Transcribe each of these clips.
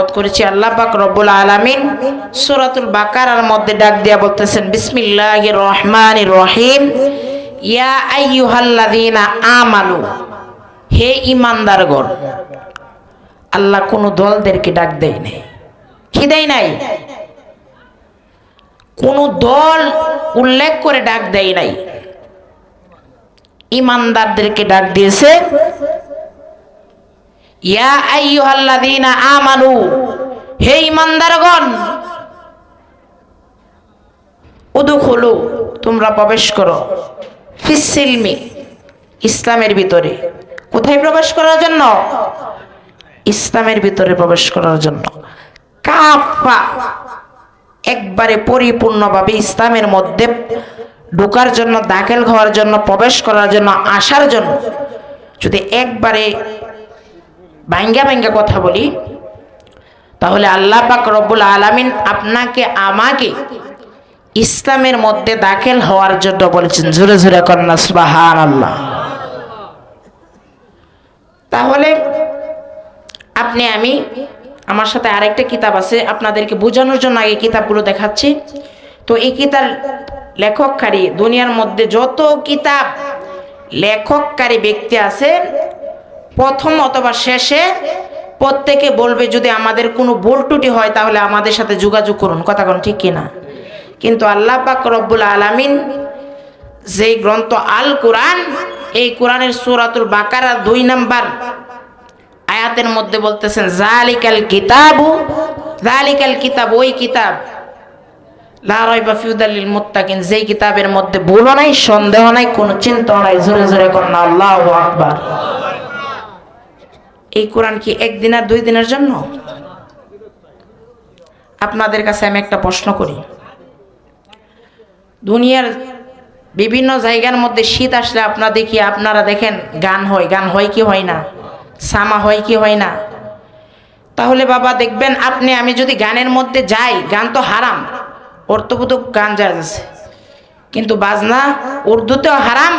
তেলাওয়াত করেছি। আল্লাহ পাক রব্বুল আলামিন সূরাতুল বাকারার মধ্যে ডাক দিয়া বলতেছেন, বিসমিল্লাহির রহমানির রহিম, ইয়া আইয়ুহাল্লাযীনা আমানু, হে ঈমানদারগণ। আল্লাহ কোন দলদেরকে ডাক দেয় নাই, কি দেয় নাই? কোন দল উল্লেখ করে ডাক দেয় নাই, ঈমানদারদেরকে ডাক দিয়েছে। ইয়া আইয়ুহাল্লাযীনা আমানু, হে ঈমানদারগণ, উদখুলু, তোমরা প্রবেশ করো, ফিস-সিলমি, ইসলামের ভিতরে। কোথায় প্রবেশ করার জন্য? ইসলামের ভিতরে প্রবেশ করার জন্য। কাফা, একবারে পরিপূর্ণভাবে ইসলামের মধ্যে ঢোকার জন্য, দাখিল হওয়ার জন্য, প্রবেশ করার জন্য, আসার জন্য। যদি একবারে ভাঙ্গা ভাঙ্গা কথা বলি, তাহলে আল্লাহ পাক রব্বুল আলামিন আপনাকে আমাকে ইসলামের মধ্যে দাখিল হওয়ার জন্য বলেছেন। জোরে জোরে কন্যা সুবহানাল্লাহ। তাহলে আপনি আমি, আমার সাথে আরেকটা কিতাব আছে, আপনাদেরকে বোঝানোর জন্য আগে কিতাবগুলো দেখাচ্ছি। তো এই কিতাব লেখককারী, দুনিয়ার মধ্যে যত কিতাব লেখককারী ব্যক্তি আছে, প্রথম অথবা শেষে প্রত্যেকে বলবে যদি আমাদের কোনো ভুল ত্রুটি হয় তাহলে আমাদের সাথে যোগাযোগ করুন। কথা কোন ঠিক কিনা? কিন্তু আল্লাহ পাক রব্বুল আলামিন যেই গ্রন্থ আল কোরআন, এই কোরআনের সূরাতুল বাকারা 2 নম্বর আয়াতের মধ্যে বলতেছেন, যালিকাল কিতাবু, যালিকাল কিতাব, ওই কিতাব, লা রাইবা ফি হুদাল মুত্তাকিন, যেই কিতাবের মধ্যে ভুলও নাই, সন্দেহ নাই, কোনো চিন্তা নাই। জোরে জোরে করুন আল্লাহু আকবার। এই কোরআন কি একদিন আর 2 দিনের জন্য? আপনাদের কাছে আমি একটা প্রশ্ন করি, দুনিয়ার বিভিন্ন জায়গার মধ্যে শীত আসলে আপনারা দেখেন গান হয় কি হয় না? সামা হয় কি হয় না? তাহলে বাবা দেখবেন, আপনি আমি যদি গানের মধ্যে যাই, গান তো হারাম, অর্থবোধক গান জায়েজ আছে, কিন্তু বাজনা উর্দুতেও হারাম,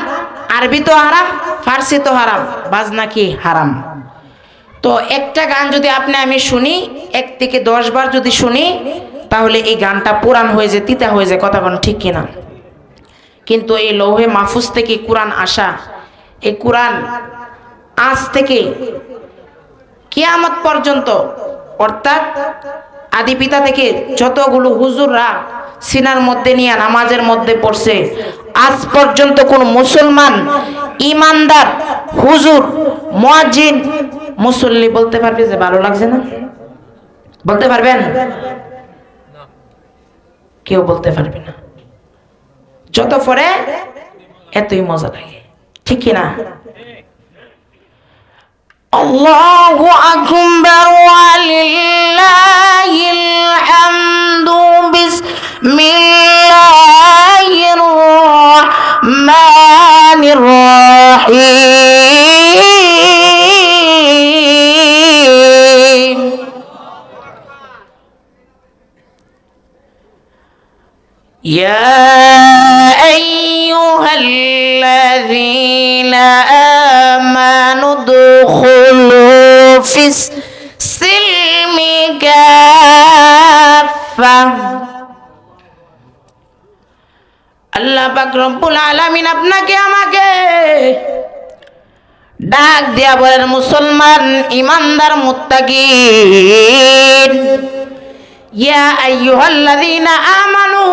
আরবিতেও হারাম, ফার্সিতেও হারাম, বাজনা কি হারাম। তো একটা গান যদি আপনি আমি শুনি, 1 থেকে 10 বার যদি শুনি, তাহলে এই গানটা পুরান হয়ে যায়, তিতা হয়ে যায়। কথা কোন ঠিক কিনা? কিন্তু এই লৌহে মাহফুজ থেকে কোরআন আসা, এই কোরআন আজ থেকে কিয়ামত পর্যন্ত, অর্থাৎ আদি পিতা থেকে যতগুলো হুজুররা সিনার মধ্যে নিয়ে নামাজের মধ্যে পড়ছে, আজ পর্যন্ত কোন মুসলমান ইমানদার হুজুর, মুয়াজ্জিন, মুসল্লি বলতে পারবে যে ভালো লাগছে না? বলতে পারবেন? কেউ বলতে পারবে না। যত পরে এতই মজা লাগে, ঠিক কিনা? আল্লাহু আকবার ওয়া লিল্লাহিল হামদু, বিসমিল্লাহির রহমানির রহিম। ইয়া আইয়ুহাল্লাযীনা আমানু দুখুলু ফিস-সিলমি কাফা। আল্লাহ পাক রব্বুল আলামিন আপনাকে আমাকে ডাক দিয়া বলেন, মুসলমান, ইমানদার, মুত্তাকিন, ইয়া আইয়ুহাল্লাযীনা আমানু,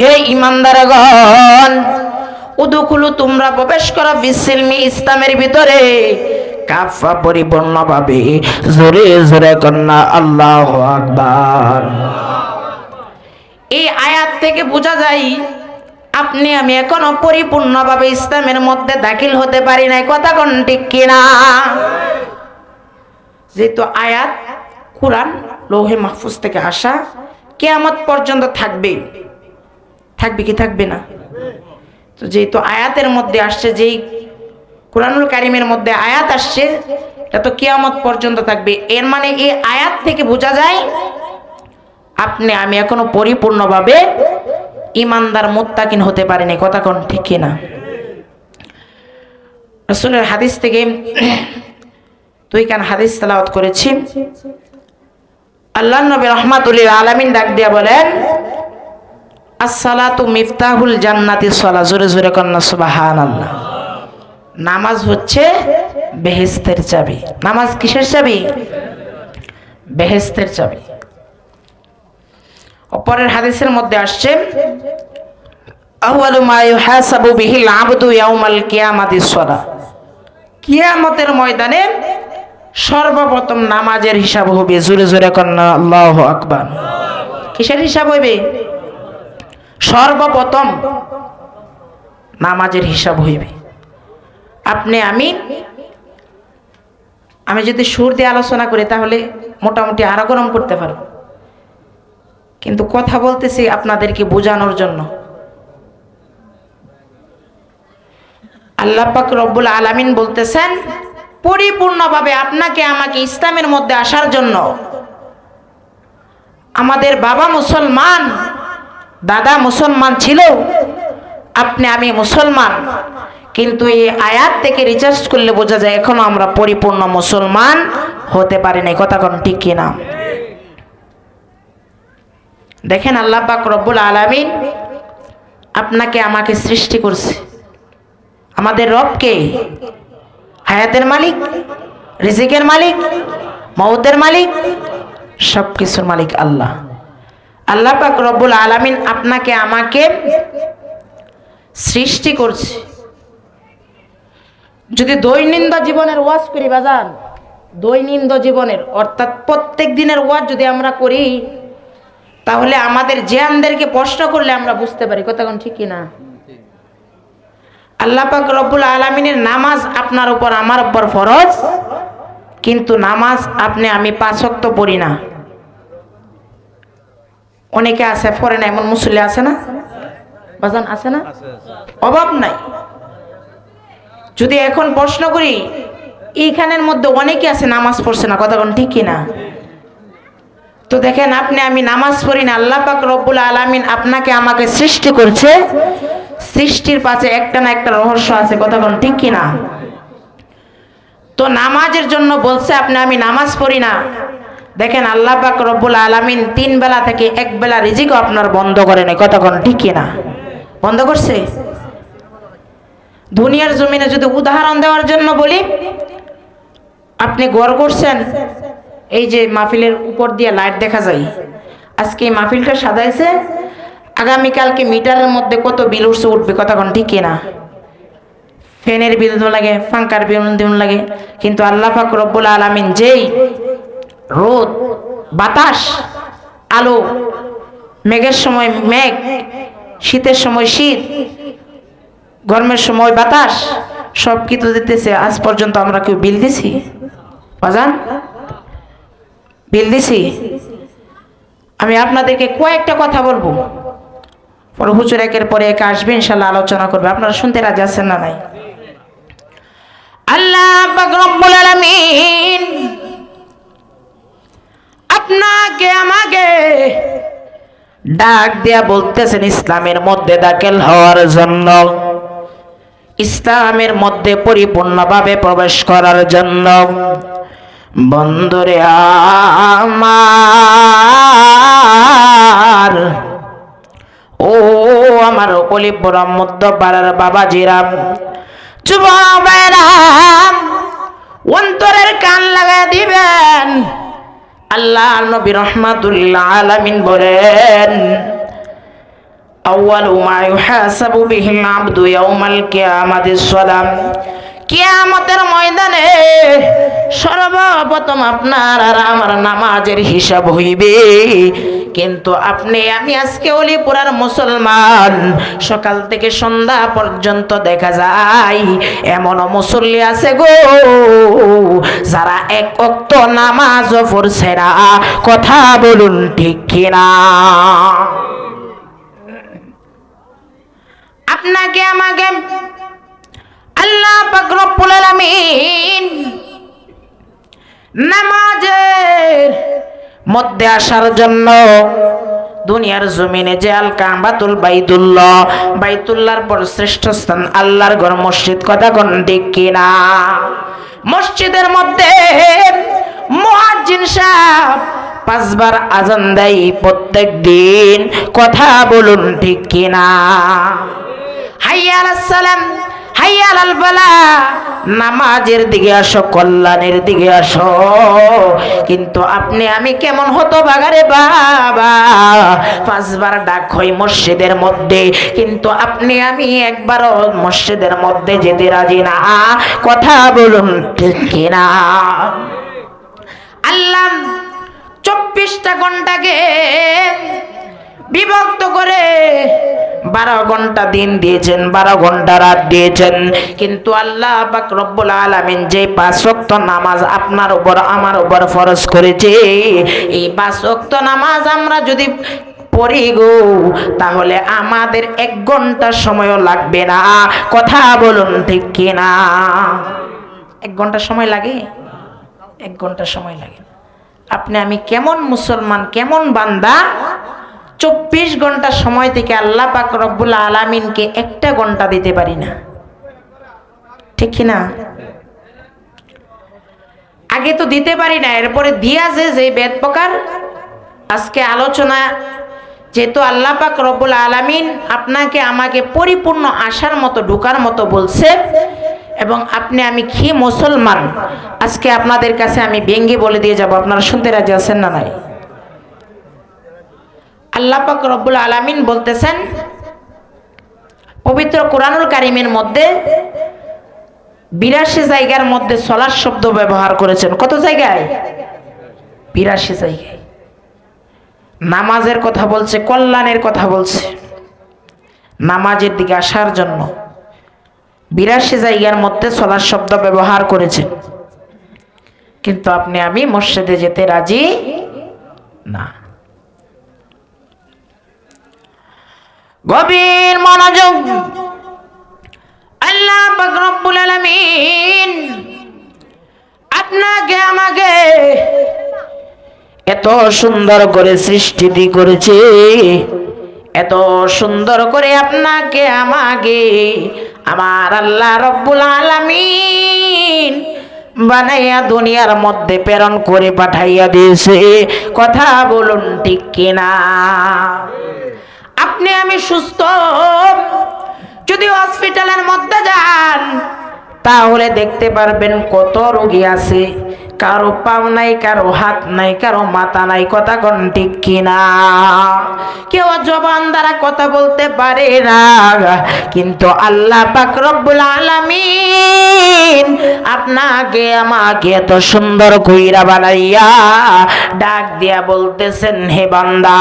হে ইমানদারগণ, উদখুলু, তোমরা প্রবেশ করো, ফিস-সিলমি, ইসলামের ভিতরে, কাফা, পরিপূর্ণভাবে। জোরে জোরে কন্যা আল্লাহু আকবার। এই আয়াত থেকে বোঝা যায় আপনি আমি এখনো পরিপূর্ণভাবে ইসলামের মধ্যে দাখিল হতে পারি নাই। কথা কোন ঠিক কিনা? যেহেতু আয়াত কোরআন লৌহে মাহফুজ থেকে আসা, কিয়ামত পর্যন্ত থাকবে কি থাকবে না? তো যেহেতু আয়াতের মধ্যে আসছে, যেই কোরআনুল কারীমের মধ্যে আয়াত আসছে, এটা তো কিয়ামত পর্যন্ত থাকবে। এর মানে এই আয়াত থেকে বোঝা যায় আপনি আমি এখনো পরিপূর্ণভাবে ইমানদার, মুত্তাকিন হতে পারিনি। কথা কোন ঠিক কিনা? রাসূলের হাদিস থেকে 2 কান হাদিস তেলাওয়াত করেছি। আল্লাহ নবী রাহমাতুল লিল আলামিন ডাক দিয়া বলেন, আসসালাতু মিফতাহুল জান্নাতি সালাহ। জোরে জোরে কন্যা সুবহানাল্লাহ। নামাজ হচ্ছে বেহেশতের চাবি। নামাজ কিসের চাবি? বেহেশতের চাবি। অপরের হাদিসের মধ্যে আসছে, আউয়ালু মা ইউহাসাবু বিহিল আবদু ইয়াউমাল কিয়ামাতিস সালাহ। কিয়ামতের ময়দানে সর্বপ্রথম নামাজের হিসাব হবে। জোরে জোরে কন্যা আল্লাহু আকবার। কিসের হিসাব হইবে? সর্বপ্রথম নামাজের হিসাব হইবে। আপনি আমি যদি সুর দিয়ে আলোচনা করি তাহলে মোটামুটি আরো গরম করতে পারব, কিন্তু কথা বলতেছি আপনাদেরকে বোঝানোর জন্য। আল্লাহ পাক রব্বুল আলামিন বলতেছেন, পরিপূর্ণভাবে আপনাকে আমাকে ইসলামের মধ্যে আসার জন্য, আমাদের বাবা মুসলমান, দাদা মুসলমান ছিল, আপনি আমি মুসলমান, কিন্তু এই আয়াত থেকে রিচার্জ করলে বোঝা যায় এখনো আমরা পরিপূর্ণ মুসলমান হতে পারি না। কথা কোন ঠিক কিনা? দেখেন আল্লাহ পাক রব্বুল আলামিন আপনাকে আমাকে সৃষ্টি করছে। আমাদের রবকে, হায়াতের মালিক, রিজিকের মালিক, মওতের মালিক, সবকিছুর মালিক আল্লাহ। আল্লাহ পাক রব্বুল আলামিন আপনাকে আমাকে সৃষ্টি করছে। যদি দৈনন্দিন জীবনের ওয়াজ করি বাজান, দৈনন্দিন জীবনের অর্থাৎ প্রত্যেক দিনের ওয়াজ যদি আমরা করি, তাহলে আমাদের জিয়ানদেরকে প্রশ্ন করলে আমরা বুঝতে পারি। কথা কোন ঠিক কিনা? আল্লাহ পাক রব্বুল আলামিনের নামাজ আপনার উপর আমার উপর ফরজ, কিন্তু নামাজ আমি 5 ওয়াক্ত পড়ি না। অনেকে আছে পড়ে না, এমন মুসল্লি আছে না বাজান? আছে না? অভাব নাই। যদি এখন প্রশ্ন করি, এইখানের মধ্যে অনেকে আছে নামাজ পড়ছে না। কথা কোন ঠিক কিনা? তো দেখেন আমি নামাজ পড়ি না। আল্লাহ পাক রব্বুল আলামিন আপনাকে আমাকে সৃষ্টি করছে, সৃষ্টির পাশে একটা না একটা রহস্য আছে। কথা কোন ঠিক কিনা? তো নামাজের জন্য বলছে আমি নামাজ পড়ি না। দেখেন আল্লাহ পাক রব্বুল আলামিন 3 বেলা থেকে 1 বেলা রিজিকও আপনার বন্ধ করে নেই। কথা কোন ঠিক কিনা? বন্ধ করছে। দুনিয়ার জমিনে যদি উদাহরণ দেওয়ার জন্য বলি, আপনি ঘর করছেন, এই যে মাহফিলের উপর দিয়ে লাইট দেখা যায়, আজকে এই মাহফিলটা সাজাইছে, আগামীকালকে মিটারের মধ্যে কত বিল উঠবে। কথা কোন ঠিক কিনা? ফ্যানের বিল লাগে, পাঙ্খার বিল লাগে, কিন্তু আল্লাহ পাক রব্বুল আলামিন যেই রোদ, বাতাস, আলো, মেঘের সময় মেঘ, শীতের সময় শীত, গরমের সময় বাতাস, সব কিছু দিতেছে। আজ পর্যন্ত আমরা কেউ বিল দিছি বাজান? বিল দিছি? আমি আপনাদেরকে কয়েকটা কথা বলবো, পরে হুজুর একের পরে এক আসবে, ইনশাআল্লাহ আলোচনা করবে। আপনারা শুনতে রাজি আছেন না নাই? আল্লাহ পাক রব্বুল আলামিন আপনাকে আমাকে ডাক দিয়া বলতেছেন ইসলামের মধ্যে দাখিল হওয়ার জন্য, ইসলামের মধ্যে পরিপূর্ণভাবে প্রবেশ করার জন্য। বন্ধুরে আমার, ও আমার কলিপুরা মধ্যপাড়ার বাবাজিরা, যুবকেরা, অন্তরের কান লাগায় দিবেন। আল্লাহ নবী রাহমাতুল্লাহ আলামিন বলেন, আউয়ালু মা ইউহাসাবু বিহিল আবদু ইয়াউমাল কিয়ামাতিস সালাম। কিয়ামতের ময়দানে সর্বপ্রথম আপনার আর আমার নামাজের হিসাব হইবে। কিন্তু আমি আজকে অলিপুরার মুসলমান, সকাল থেকে সন্ধ্যা পর্যন্ত দেখা যায় এমন মুসল্লি আছে গো, যারা 1 ওয়াক্ত নামাজও পড়ছে না। কথা বলুন ঠিক কিনা? আপনাকে আমাকে আল্লাহ পাক রব্বুল আলামিন নামাজের মধ্যে আসার জন্য দুনিয়ার জমিনে যে আল কাবাতুল বাইতুল্লাহর পর শ্রেষ্ঠ স্থান আল্লাহর ঘর মসজিদ। কথা কোন ঠিক কিনা? মসজিদের মধ্যে মুয়াজ্জিন সাহেব 5 বার আজান দেয় প্রত্যেক দিন, কথা বলুন ঠিক কিনা? হাইয়া আলাস সালাম, হাইয়া আলাল ফালাহ, নামাজের দিকে আসো, কল্যাণের দিকে আসো। কিন্তু আপনি আমি কেমন হতভাগারে বাবা, 5 বার ডাক হয় মসজিদের মধ্যে, কিন্তু আপনি আমি একবারও মসজিদের মধ্যে যেতে রাজি না, কথা বলুন ঠিক কিনা? আল্লাহ 24টা ঘন্টাকে বিভক্ত করে 12 ঘন্টা দিন দিয়েছেন, 12 ঘন্টা রাত দিয়েছেন, কিন্তু আল্লাহ পাক রব্বুল আলামিন যে 5 ওয়াক্ত নামাজ আপনার উপর আমার উপর ফরজ করেছে, এই 5 ওয়াক্ত নামাজ আমরা যদি পড়ি গো, তাহলে আমাদের 1 ঘন্টা সময়ও লাগবে না, কথা বলুন ঠিক কিনা? 1 ঘন্টা সময় লাগে? 1 ঘন্টা সময় লাগে। আপনি আমি কেমন মুসলমান, কেমন বান্দা, 24 ঘন্টা সময় থেকে আল্লাহ পাক রব্বুল আলামিনকে 1টা ঘন্টা দিতে পারি না, ঠিক কিনা? আগে তো দিতে পারি না, এরপরে দিয়া যে বেদ প্রকার। আজকে আলোচনা যেহেতু আল্লাহ পাক রব্বুল আলামিন আপনাকে আমাকে পরিপূর্ণ আশার মতো ঢোকার মতো বলছে, এবং আপনি আমি কি মুসলমান আজকে আপনাদের কাছে আমি ব্যঙ্গে বলে দিয়ে যাব, আপনারা শুনতে রাজি আছেন না নাই? আল্লাহ পাক রব্বুল আলামিন বলতেছেন পবিত্র কোরআনুল কারীমের মধ্যে 82 জায়গার মধ্যে সলাত শব্দ ব্যবহার করেছেন। কত জায়গায়? 82 জায়গায়। নামাজের কথা বলছে, কল্যাণের কথা বলছে, নামাজের দিকে আসার জন্য 82 জায়গার মধ্যে সলাত শব্দ ব্যবহার করেছে, কিন্তু আপনি আমি মসজিদে যেতে রাজি না। গভীর মনোযোগ, আল্লাহ পাক রব্বুল আলামিন আপনাকে আমাকে এত সুন্দর করে সৃষ্টি করেছে, এত সুন্দর করে আপনাকে আমাকে আমার আল্লাহ রব্বুল আলামিন বানাইয়া দুনিয়ার মধ্যে প্রেরণ করে পাঠাইয়া দিয়েছে, কথা বলুন ঠিক কিনা? আপনি আমি সুস্থ, যদি হসপিটালের মধ্যে যান তাহলে দেখতে পারবেন কত রোগী আছে, কারো পাও নাই, কারো হাত নাই, কারো মাথা নাই, কথা কোন ঠিক কিনা? কেউ জবান দ্বারা কথা বলতে পারে না, কিন্তু আল্লাহ পাক রব্বুল আলামিন আপনাকে আমাকে এত সুন্দর কইরা বানাইয়া ডাক দিয়া বলতেছেন, হে বান্দা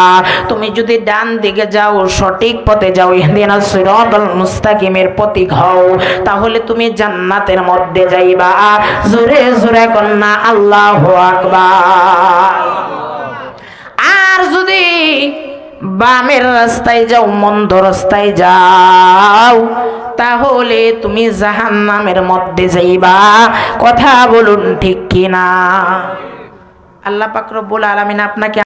তুমি যদি ডান দিকে যাও, সঠিক পথে যাও, ইহদিনাস সিরাতাল মুস্তাকিমের পথিক হও, তাহলে তুমি জান্নাতের মধ্যে যাইবা। জোরে জোরে কন্যা আল্লাহু আকবার। আর যদি বামের রাস্তায় যাও, মন্দ রাস্তায় যাও, তাহলে তুমি জাহান্নামের মধ্যে যাইবা, কথা বলুন ঠিক কিনা? আল্লাহ পাক রব্বুল আলামিন আপনাকে